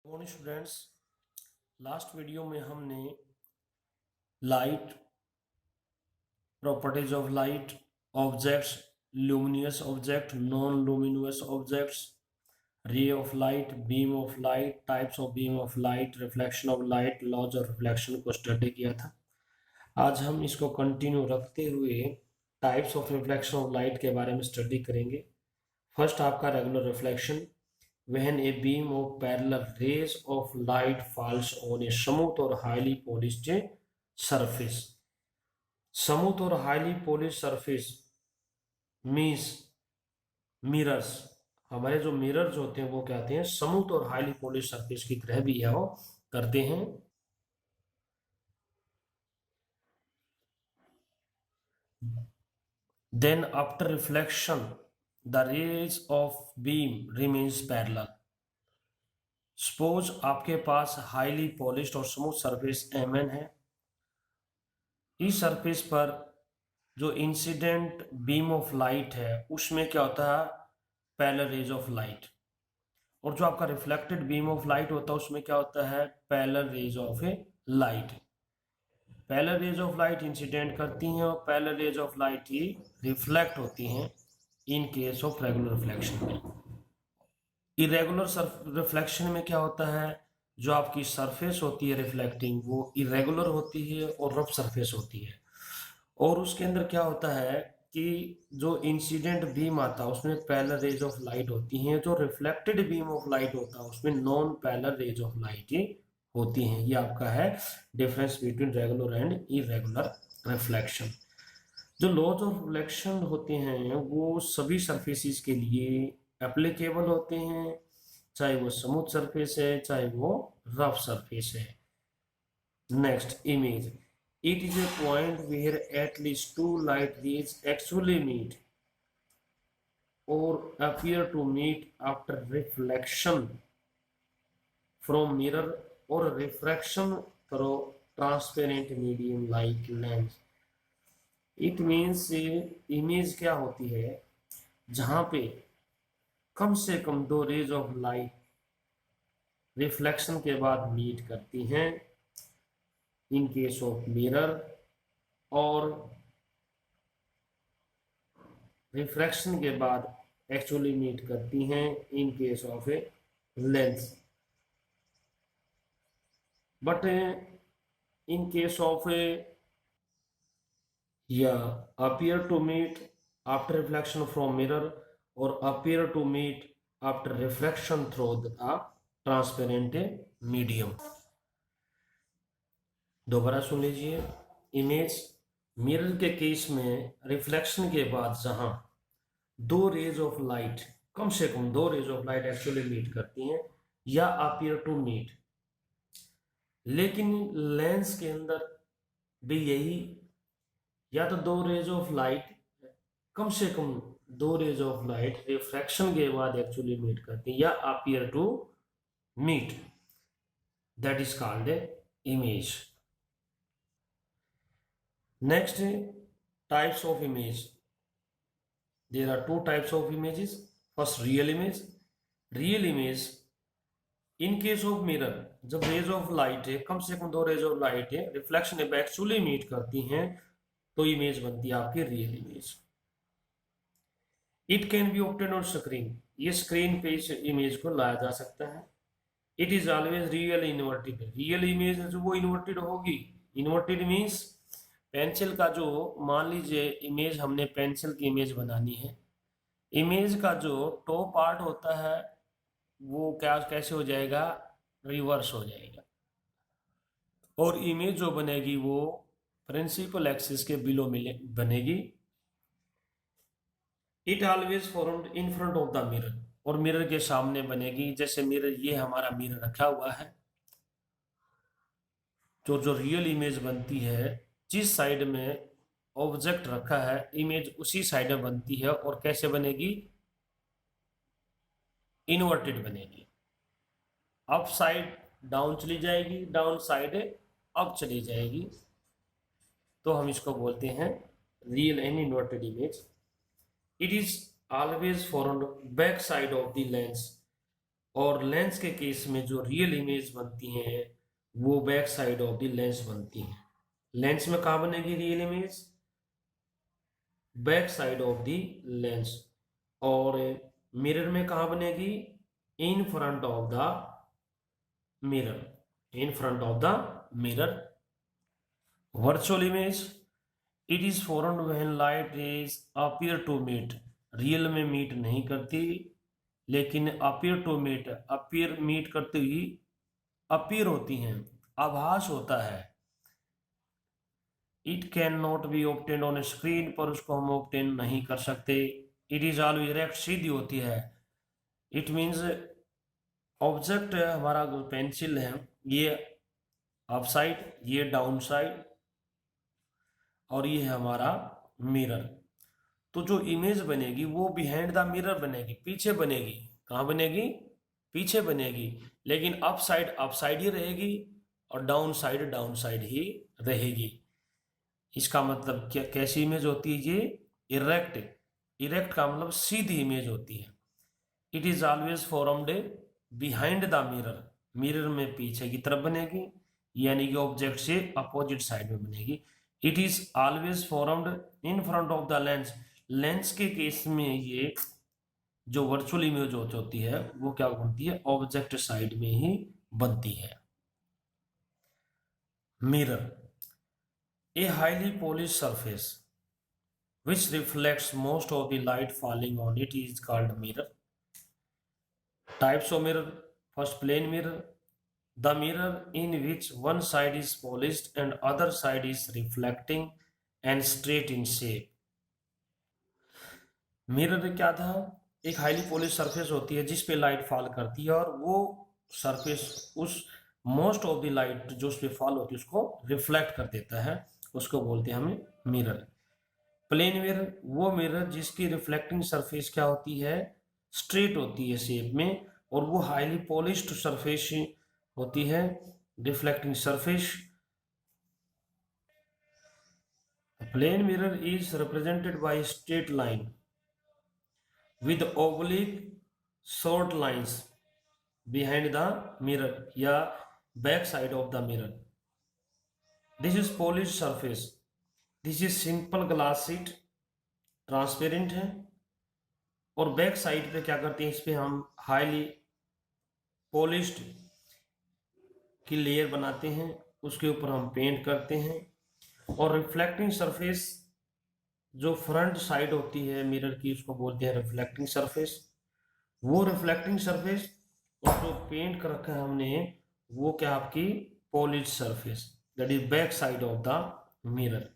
Morning students. Last video में हमने light, properties of light, objects, luminous object, non luminous objects, ray of light, beam of light, types of beam of light, reflection of light, laws of reflection को study किया था। आज हम इसको continue रखते हुए types of reflection of light के बारे में स्टडी करेंगे। फर्स्ट आपका regular reflection, when a beam of parallel rays of light falls on a smooth or highly polished surface. Smooth और highly polished surface means mirrors. हमारे जो mirrors होते हैं वो क्या होते हैं, स्मूथ और हाईली पॉलिश सरफेस की तरह भी यह करते हैं। Then after reflection the rays of beam remains parallel. Suppose आपके पास हाईली पॉलिश्ड और स्मूथ सरफेस Mn है। इस सरफेस पर जो इंसिडेंट बीम ऑफ लाइट है उसमें क्या होता है, पैरेलल रेज ऑफ लाइट, और जो आपका रिफ्लेक्टेड बीम ऑफ लाइट होता है उसमें क्या होता है, parallel rays of A light. Parallel rays of light incident करती हैं और parallel rays of light he reflect होती हैं in case of regular reflection में। इरेगुलर रिफ्लेक्शन में क्या होता है, जो आपकी सरफेस होती है रिफ्लेक्टिंग वो इरेगुलर होती है और रफ सरफेस होती है, और उसके अंदर क्या होता है कि जो इंसिडेंट बीम आता है उसमें पैरेलल रेज ऑफ लाइट होती हैं, जो रिफ्लेक्टेड बीम ऑफ लाइट होता है उसमें non parallel rays of light ही होती हैं। ये आपका है difference between regular and irregular reflection. जो लॉज ऑफ रिफ्लेक्शन होते हैं वो सभी सरफेसिस के लिए एप्लीकेबल होते हैं, चाहे वो स्मूथ सरफेस है चाहे वो रफ सरफेस है। Next image, it is a point where at least two light rays actually meet or appear to meet after reflection from mirror or refraction through transparent medium like lens. It means image क्या होती है, जहां पे कम से कम दो rays of light reflection के बाद मीट करती हैं इन केस ऑफ मिरर, और रिफ्रैक्शन के बाद एक्चुअली मीट करती हैं in case of a lens. But in case of a या appear to meet after reflection from mirror or appear to meet after reflection through the transparent medium। दोबारा सुन लीजिए, image mirror के case में reflection के बाद जहां दो rays of light, कम से कम दो rays of light actually meet करती हैं या अपीयर टू मीट, लेकिन लेंस के अंदर भी यही, या तो दो रेज ऑफ लाइट, कम से कम दो रेज ऑफ लाइट रिफ्रैक्शन के बाद एक्चुअली मीट करती हैं या appear to meet, that is called a image. Next, types of image. There are two types of images. First, real image. Real image in case of mirror, जब raise of light है, कम से कम दो rays of light है, reflection जब actually meet करती हैं तो इमेज बनती है आपकी real image. It can be obtain on screen, ये स्क्रीन पे इस इमेज को लाया जा सकता है। It is always real inverted, real image जो वो इन्वर्टेड होगी। इन्वर्टेड मीन्स पेंसिल का जो, मान लीजिए इमेज हमने पेंसिल की इमेज बनानी है, इमेज का जो टॉप पार्ट होता है वो क्या कैसे हो जाएगा, रिवर्स हो जाएगा, और इमेज जो बनेगी वो प्रिंसिपल एक्सिस के बिलो मिले बनेगी। It always formed in front of the mirror, और मिरर के सामने बनेगी। जैसे मिरर, ये हमारा मिरर रखा हुआ है, जो रियल इमेज बनती है, जिस साइड में ऑब्जेक्ट रखा है इमेज उसी साइड में बनती है, और कैसे बनेगी, इन्वर्टेड बनेगी। अप साइड डाउन चली जाएगी, डाउन साइड अप चली जाएगी, तो हम इसको बोलते हैं real and inverted image. It is always formed back side of the lens, और लेंस के केस में जो रियल इमेज बनती हैं वो back side of the lens बनती हैं। लेंस में कहाँ बनेगी real image? Back side of the lens. और मिरर में कहाँ बनेगी? In front of the mirror, in front of the mirror. Virtual image, it is formed when light rays appear to meet, real में meet नहीं करती लेकिन appear to meet, appear meet करते हुई अपीयर होती हैं, आभास होता है। It can not be obtained on screen, पर उसको हम ऑब्टेन नहीं कर सकते। इट इज ऑलवेज इरेक्ट, सीधी होती है। इट मीन्स ऑब्जेक्ट है हमारा जो पेंसिल है, ये अप साइड, ये डाउन साइड, और ये है हमारा मिरर। तो जो इमेज बनेगी वो बिहाइंड द मिरर बनेगी, पीछे बनेगी। कहाँ बनेगी? पीछे बनेगी, लेकिन अप साइड ही रहेगी और डाउन साइड ही रहेगी। इसका मतलब क्या, कैसी इमेज होती है ये? इरेक्ट। इरेक्ट का मतलब सीधी इमेज होती है। It is always formed behind the mirror, mirror में पीछे की तरफ बनेगी, यानी कि ऑब्जेक्ट से अपोजिट साइड में बनेगी। It is always formed in front of the lens, lens के केस में ये जो वर्चुअल इमेज होती है वो क्या बनती है? ऑब्जेक्ट साइड में ही बनती है। Mirror, a highly polish surface which reflects most of the light falling on it is called mirror. Types of mirror: first, plane mirror, the mirror in which one side is polished and other side is reflecting and straight in shape. Mirror क्या था? एक highly polish surface होती है जिस पे light fall करती है, और वो सरफेस उस मोस्ट ऑफ द लाइट जो उस पे फॉल होती है उसको रिफ्लेक्ट कर देता है, उसको बोलते हैं हमें मिरर। प्लेन मिरर, वो मिरर जिसकी रिफ्लेक्टिंग सरफेस क्या होती है? स्ट्रेट होती है शेप में, और वो हाईली पॉलिश्ड सरफेस होती है, reflecting surface. Plane mirror is represented by straight line with oblique short lines behind the mirror या back side of the mirror. This is polished surface. This is simple glass sheet, transparent है, और back side पे क्या करते हैं? इस पे हम हाईली पॉलिश्ड की लेयर बनाते हैं, उसके ऊपर हम पेंट करते हैं। और रिफ्लेक्टिंग सरफेस जो फ्रंट साइड होती है मिरर की उसको बोलते हैं रिफ्लेक्टिंग सरफेस। वो रिफ्लेक्टिंग सरफेस और जो पेंट कर रखा है हमने वो क्या आपकी polish surface, that is back side of the mirror.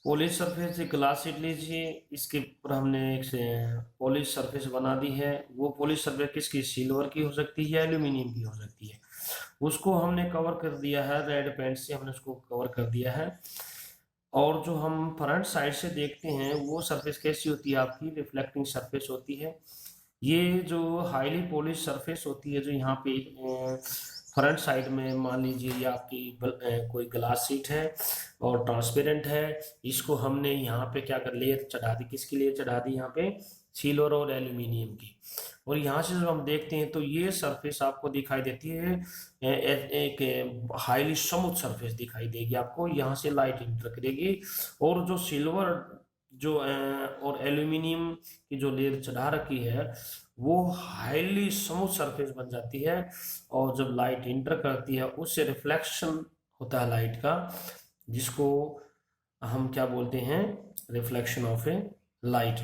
Polish surface एक ग्लास शीट लीजिए, इसके ऊपर हमने एक पॉलिश सरफेस बना दी है। वो पॉलिश सरफेस किसकी? सिल्वर की हो सकती है या एल्यूमिनियम की हो सकती है। उसको हमने कवर कर दिया है, रेड पेंट से हमने उसको कवर कर दिया है। और जो हम फ्रंट साइड से देखते हैं वो सरफेस कैसी होती है? आपकी रिफ्लेक्टिंग सरफेस होती है। ये जो हाईली पॉलिश सरफेस होती है जो यहाँ पे फ्रंट साइड में मान लीजिए ये आपकी कोई ग्लास शीट है और ट्रांसपेरेंट है, इसको हमने यहाँ पे क्या कर लेयर चढ़ा दी। किसकी लेयर चढ़ा दी? यहाँ पे सिल्वर और एल्यूमिनियम की। और यहाँ से जब हम देखते हैं तो ये सरफेस आपको दिखाई देती है एक हाईली स्मूथ सरफेस दिखाई देगी आपको, यहाँ से लाइट इंटर करेगी। और जो सिल्वर जो और एल्यूमिनियम की जो लेयर चढ़ा रखी है वो हाईली स्मूथ सरफेस बन जाती है, और जब लाइट इंटर करती है उससे रिफ्लेक्शन होता है लाइट का, जिसको हम क्या बोलते हैं? Reflection of A light.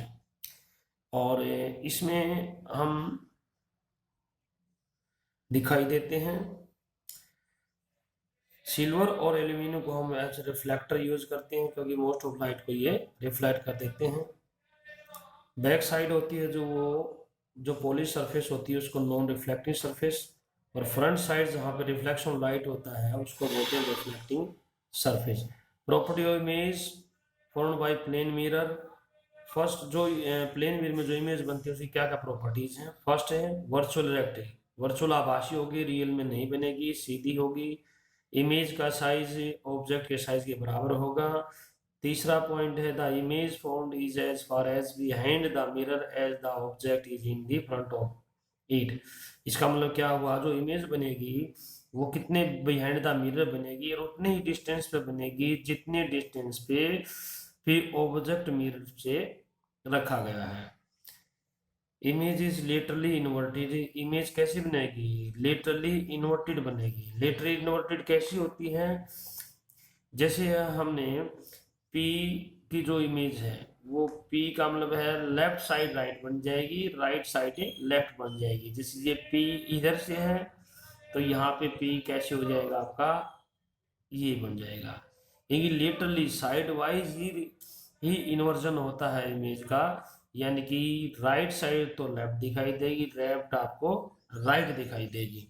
और इसमें हम दिखाई देते हैं सिल्वर और एल्यूमिनियम को हम एज रिफ्लेक्टर यूज करते हैं क्योंकि मोस्ट ऑफ लाइट को ये रिफ्लेक्ट कर देते हैं। बैक साइड होती है जो पॉलिश सरफेस होती है उसको नॉन रिफ्लेक्टिंग सरफेस, और फ्रंट साइड जहाँ पे रिफ्लेक्शन लाइट होता है उसको बोलते हैं reflecting surface. Property of image formed by plane mirror. First जो प्लेन मिरर में जो इमेज बनती है उसकी क्या क्या प्रॉपर्टीज हैं? फर्स्ट है वर्चुअल इरेक्ट, वर्चुअल आभासी होगी, रियल में नहीं बनेगी, सीधी होगी। इमेज का साइज ऑब्जेक्ट के साइज के बराबर होगा। तीसरा पॉइंट है the image formed is as far as behind the mirror as the object is in the front of it. इसका मतलब क्या हुआ, जो इमेज बनेगी वो कितने बिहाइंड द मिरर बनेगी, और उतने ही डिस्टेंस पे बनेगी जितने डिस्टेंस पे फिर ऑब्जेक्ट मिरर से रखा गया है। Image is laterally inverted, image कैसी बनेगी, लेटरली इन्वर्टेड बनेगी। लेटरली इन्वर्टेड कैसी होती है, जैसे हमने P की जो इमेज है वो P का मतलब है लेफ्ट साइड राइट बन जाएगी, राइट साइड लेफ्ट बन जाएगी। जैसे ये P इधर से है तो यहाँ पे P कैसे हो जाएगा आपका, ये बन जाएगा। ये लेटरली साइड वाइज ही इन्वर्जन होता है इमेज का, यानी कि राइट साइड तो लेफ्ट दिखाई देगी, लेफ्ट आपको राइट दिखाई देगी।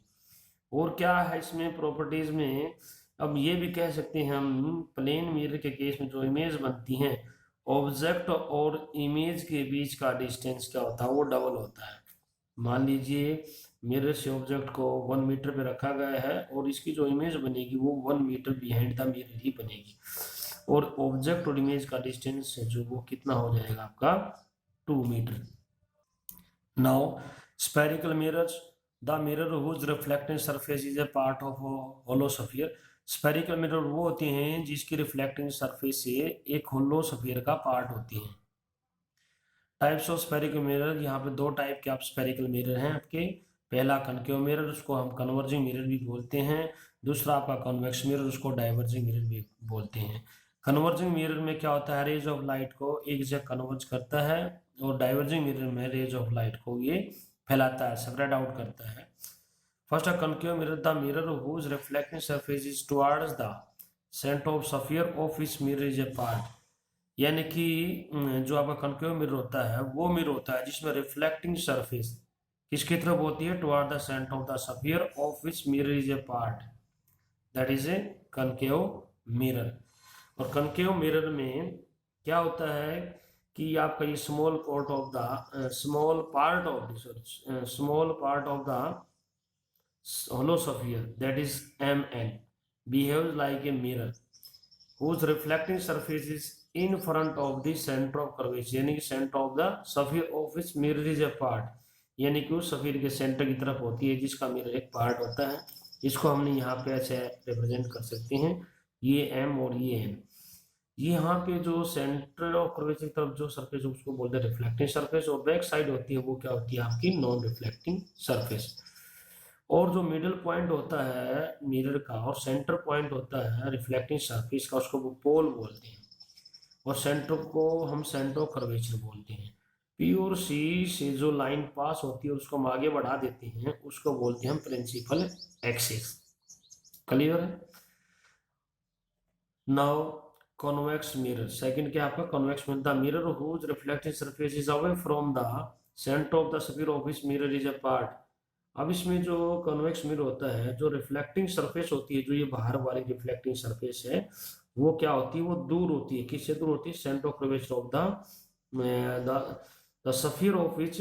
और क्या है इसमें प्रॉपर्टीज में, अब ये भी कह सकते हैं हम प्लेन मिरर के केस में जो इमेज बनती हैं, ऑब्जेक्ट और इमेज के बीच का डिस्टेंस क्या होता है, वो डबल होता है। मान लीजिए मिरर से ऑब्जेक्ट को 1 मीटर पे रखा गया है और इसकी जो इमेज बनेगी वो 1 मीटर बिहाइंड द मिरर ही बनेगी, और ऑब्जेक्ट और इमेज का डिस्टेंस है जो वो कितना हो जाएगा आपका 2 metre. Now spherical mirrors, the mirror whose reflecting surface is a part of hollow sphere. Spherical mirror वो होते हैं जिसकी रिफ्लेक्टिंग सरफेस से एक होलो स्फीयर का पार्ट होती है। टाइप्स ऑफ स्फेरिकल मिरर, यहाँ पे 2 टाइप के आप स्फेरिकल मिरर हैं आपके। पहला कनकेव मिरर, उसको हम कन्वर्जिंग मिरर भी बोलते हैं। दूसरा आपका कॉन्वेक्स मिरर, उसको डाइवर्जिंग मिरर भी बोलते हैं। कन्वर्जिंग मिरर में क्या होता है, रेज ऑफ लाइट को एक जगह कन्वर्ज करता है, और डाइवर्जिंग मिरर में रेज ऑफ लाइट को ये फैलाता है, स्प्रेड आउट करता है। First a concave mirror, the mirror whose reflecting surface is towards the centre of sphere of its mirror is a part. यानी कि जो आपका कनकेव मिरर होता है वो मिरर होता है जिसमें रिफ्लेक्टिंग सरफेस किसकी तरफ होती है, toward the centre of the sphere of which mirror is a part, that is a concave mirror. और कनकेव मिरर में क्या होता है कि आपका ये small part of the hollow sphere, that is MN, behaves like a mirror whose reflecting surface is in front of the center of curvature, यानी कि centre of the sphere of which mirror is a part, यानी कि उस sphere के centre की तरफ होती है जिसका मिरर एक पार्ट होता है। इसको हमने यहाँ पे ऐसे रिप्रेजेंट कर सकते हैं, ये M और ये N। ये यहाँ पे जो सेंटर ऑफ कर्वेचर की तरफ जो सरफेस है उसको बोलते हैं रिफ्लेक्टिंग सरफेस, और बैक साइड होती है वो क्या होती है आपकी नॉन रिफ्लेक्टिंग सरफेस। और जो मिडिल पॉइंट होता है मिरर का और सेंटर पॉइंट होता है रिफ्लेक्टिंग सरफेस का, उसको वो पोल बोलते हैं, और सेंटर को हम सेंटर ऑफ कर्वेचर बोलते हैं। पी और सी से जो लाइन पास होती है उसको हम आगे बढ़ा देते हैं, उसको बोलते हैं हम प्रिंसिपल एक्सिस। क्लियर है। नाउ कॉन्वेक्स मिरर, सेकंड क्या आपका convex mirror, the mirror whose reflecting surface is away from the centre of the sphere of which mirror is a part. अब इसमें जो कॉन्वेक्स मिरर होता है, जो रिफ्लेक्टिंग सरफेस होती है, जो ये बाहर वाली रिफ्लेक्टिंग सरफेस है वो क्या होती है, वो दूर होती है। किससे दूर होती है, centre of curvature of the sphere of which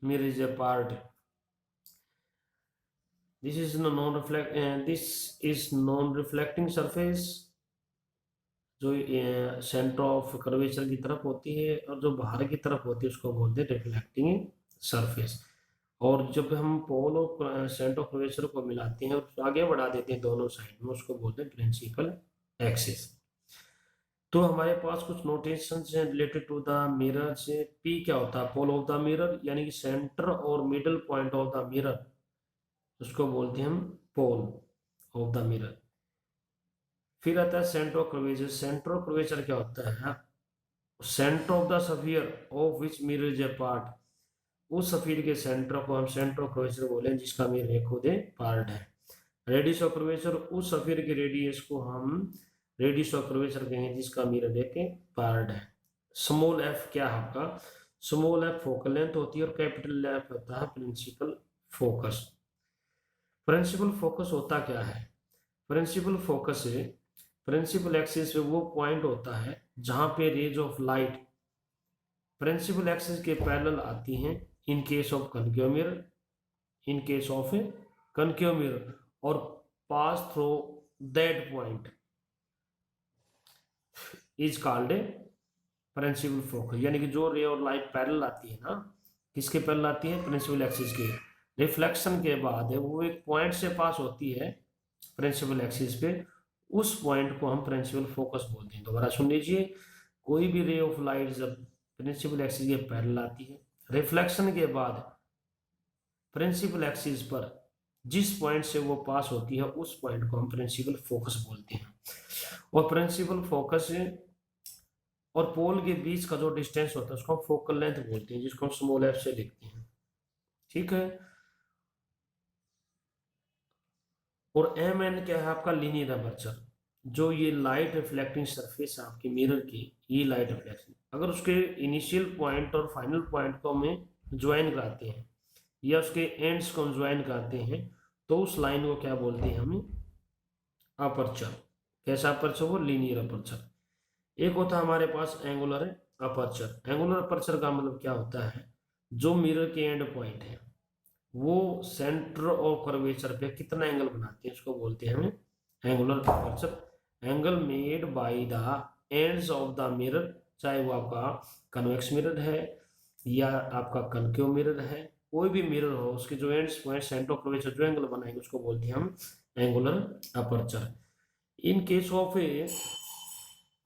mirror is a part. This is non reflecting surface जो सेंटर ऑफ कर्वेचर की तरफ होती है, और जो बाहर की तरफ होती है उसको बोलते हैं रिफ्लेक्टिंग सरफेस। और जब हम पोल और सेंटर ऑफ कर्वेचर को मिलाते हैं और आगे बढ़ा देते हैं दोनों साइड में, उसको बोलते हैं प्रिंसिपल एक्सिस। तो हमारे पास कुछ नोटेशंस हैं रिलेटेड टू द मिरर से। पी क्या होता है, पोल ऑफ द मिरर, यानी कि सेंटर और middle point of the mirror, उसको बोलते हैं हम पोल ऑफ द मिरर। फिर आता है centre of curvature. Centre of curvature क्या होता है, centre of the sphere of which mirror is a part, उस स्फीयर के सेंटर को हम सेंटर ऑफ कर्वेचर बोले जिसका मिरर खुद पार्ट है। रेडियस ऑफ कर्वेचर, उस स्फीयर के रेडियस को हम रेडियस ऑफ कर्वेचर कहें जिसका मिरर एक पार्ट है। स्मॉल एफ क्या है आपका, स्मॉल एफ फोकल लेंथ होती है और कैपिटल एफ होता है प्रिंसिपल फोकस। प्रिंसिपल फोकस होता क्या है, प्रिंसिपल फोकस है प्रिंसिपल एक्सिस पे वो पॉइंट होता है जहां पे rays of light principal axis के पैरेलल आती हैं in case of concave mirror, in case of concave mirror, और pass through that point. Is called a principal focus, यानी कि जो रे और लाइट पैरेलल आती है ना, किसके पैरेलल आती है, प्रिंसिपल एक्सिस के, रिफ्लेक्शन के बाद वो एक पॉइंट से पास होती है प्रिंसिपल एक्सिस पे, उस पॉइंट को हम प्रिंसिपल फोकस बोलते हैं। दोबारा सुन लीजिए, कोई भी रे ऑफ लाइट जब प्रिंसिपल एक्सिस के पैरेलल आती है, रिफ्लेक्शन के बाद प्रिंसिपल एक्सिस पर जिस पॉइंट से वो पास होती है उस पॉइंट को हम प्रिंसिपल फोकस बोलते हैं। और प्रिंसिपल फोकस और पोल के बीच का जो डिस्टेंस होता है उसको हम फोकल लेंथ बोलते हैं, जिसको हम स्मॉल एफ से लिखते हैं। ठीक है। और एम एन क्या है आपका, लीनियर अपर्चर। जो ये लाइट रिफ्लेक्टिंग सरफेस है आपकी मिरर की, ये लाइट रिफ्लेक्शन अगर उसके इनिशियल पॉइंट और फाइनल पॉइंट को हमें ज्वाइन कराते हैं या उसके एंड्स को हम ज्वाइन करते हैं, तो उस लाइन को क्या बोलते हैं हम, अपर्चर। कैसा अपर्चर, वो लीनियर अपर्चर। एक होता है हमारे पास एंगुलर अपर्चर। एंगुलर अपर्चर का मतलब क्या होता है, जो मिरर के एंड पॉइंट है वो सेंटर ऑफ कर्वेचर पे कितना एंगल बनाते हैं, उसको बोलते हैं हम angular aperture. Angle made by the ends of the mirror, चाहे वो आपका कन्वेक्स मिरर है या आपका कनकेव मिरर है, कोई भी मिरर हो उसके जो ends point centre of curvature जो एंगल बनाएंगे उसको बोलते हैं हम angular aperture. In case of a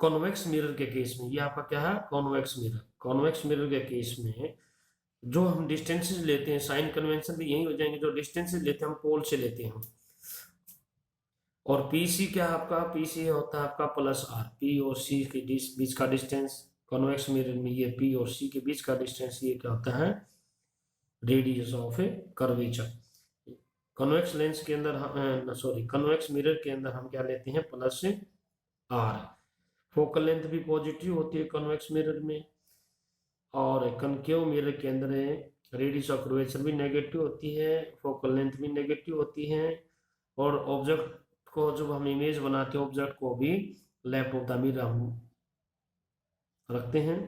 convex mirror के केस में, ये आपका क्या है, कॉन्वेक्स मिरर। कॉन्वेक्स मिरर के केस में जो हम डिस्टेंसेस लेते हैं, साइन कन्वेंशन भी यही हो जाएंगे, जो डिस्टेंसेस लेते हैं हम पोल से लेते हैं। और पीसी क्या है आपका, पीसी होता है आपका प्लस आर, पी और सी के बीच का डिस्टेंस। कॉन्वेक्स मिरर में ये पी और सी के बीच का डिस्टेंस ये क्या होता है, radius of A curvature. Convex lens के अंदर सॉरी कॉन्वेक्स मिरर के अंदर हम क्या लेते हैं, प्लस आर। फोकल लेंथ भी पॉजिटिव होती है कॉन्वेक्स मिरर में, और कनकेव मिरर के अंदर रेडियस ऑफ कर्वेचर भी नेगेटिव होती है, फोकल लेंथ भी नेगेटिव होती है। और ऑब्जेक्ट को जब हम इमेज बनाते हैं, ऑब्जेक्ट को भी लेफ्ट ऑफ द मिरर हम रखते हैं।